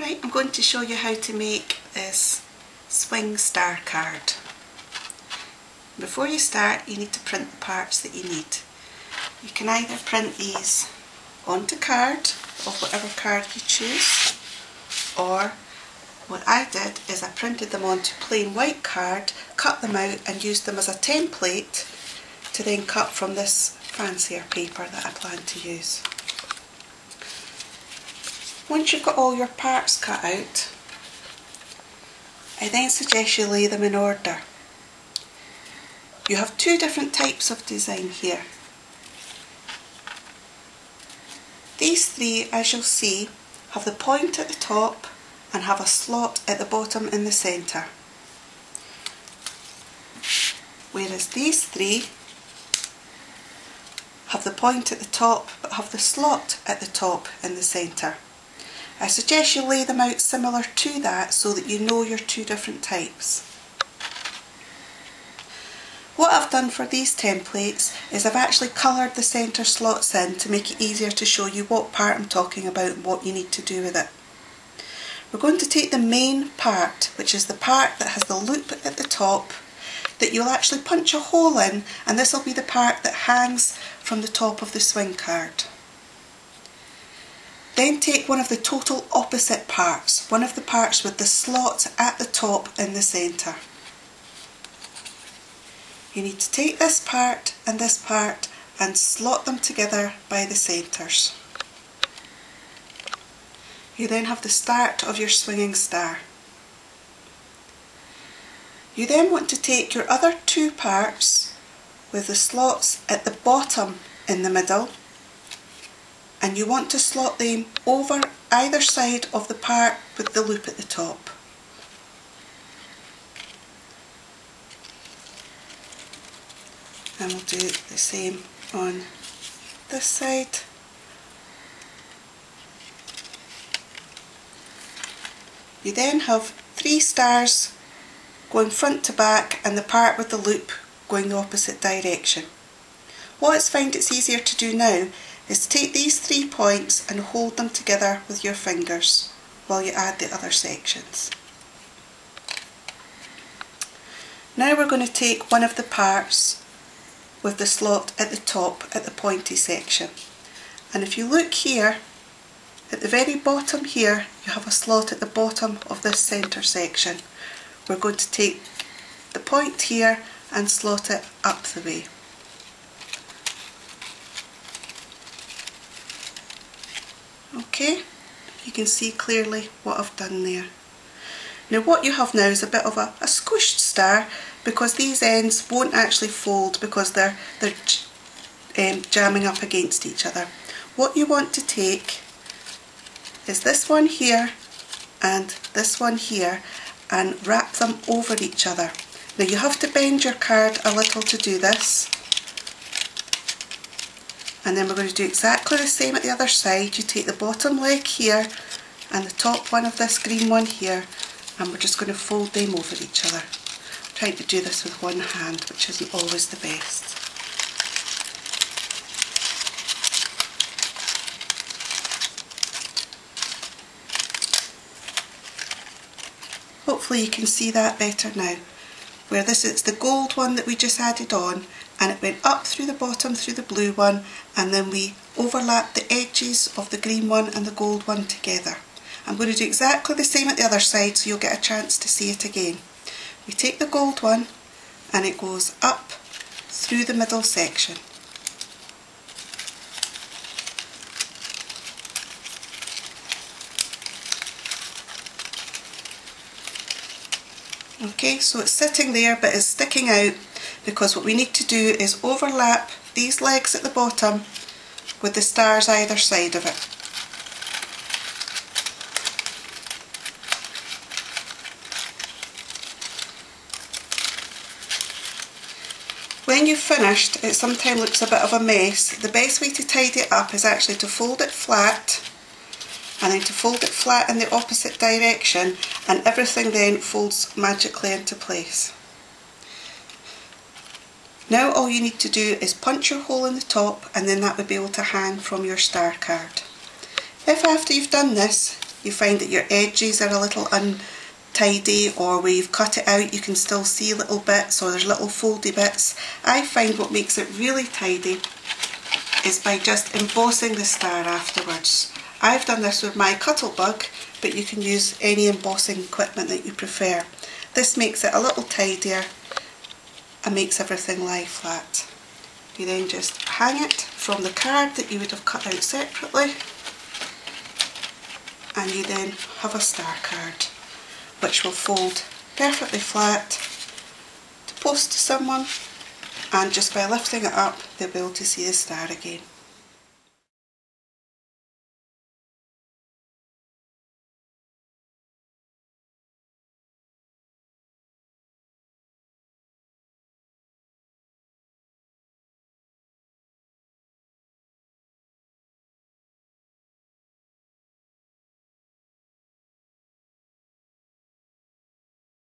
Right, I'm going to show you how to make this swing star card. Before you start, you need to print the parts that you need. You can either print these onto card of whatever card you choose, or what I did is I printed them onto plain white card, cut them out and used them as a template to then cut from this fancier paper that I plan to use. Once you've got all your parts cut out, I then suggest you lay them in order. You have two different types of design here. These three, as you'll see, have the point at the top and have a slot at the bottom in the centre. Whereas these three have the point at the top but have the slot at the top in the centre. I suggest you lay them out similar to that so that you know your two different types. What I've done for these templates is I've actually coloured the centre slots in to make it easier to show you what part I'm talking about and what you need to do with it. We're going to take the main part, which is the part that has the loop at the top, that you'll actually punch a hole in, and this will be the part that hangs from the top of the swing card. Then take one of the total opposite parts, one of the parts with the slot at the top in the centre. You need to take this part and slot them together by the centres. You then have the start of your swinging star. You then want to take your other two parts with the slots at the bottom in the middle, and you want to slot them over either side of the part with the loop at the top. And we'll do the same on this side. You then have three stars going front to back and the part with the loop going the opposite direction. What I find it's easier to do now is to take these 3 points and hold them together with your fingers while you add the other sections. Now we're going to take one of the parts with the slot at the top at the pointy section, and if you look here at the very bottom here, you have a slot at the bottom of this centre section. We're going to take the point here and slot it up the way. Okay, you can see clearly what I've done there. Now what you have now is a bit of a squished star, because these ends won't actually fold because they're jamming up against each other. What you want to take is this one here and this one here and wrap them over each other. Now you have to bend your card a little to do this, and then we're going to do exactly the same at the other side. You take the bottom leg here and the top one of this green one here, and we're just going to fold them over each other. I'm trying to do this with one hand, which isn't always the best. Hopefully you can see that better now, where this is the gold one that we just added on, and it went up through the bottom through the blue one, and then we overlapped the edges of the green one and the gold one together. I'm going to do exactly the same at the other side so you'll get a chance to see it again. We take the gold one and it goes up through the middle section. Okay, so it's sitting there but it's sticking out because what we need to do is overlap these legs at the bottom with the stars either side of it. When you've finished, it sometimes looks a bit of a mess. The best way to tidy it up is actually to fold it flat, and then to fold it flat in the opposite direction, and everything then folds magically into place. Now all you need to do is punch your hole in the top, and then that would be able to hang from your star card. If after you've done this you find that your edges are a little untidy, or where you've cut it out you can still see little bits, or there's little foldy bits. I find what makes it really tidy is by just embossing the star afterwards. I've done this with my Cuttlebug, but you can use any embossing equipment that you prefer. This makes it a little tidier and makes everything lie flat. You then just hang it from the card that you would have cut out separately, and you then have a star card which will fold perfectly flat to post to someone, and just by lifting it up they'll be able to see the star again.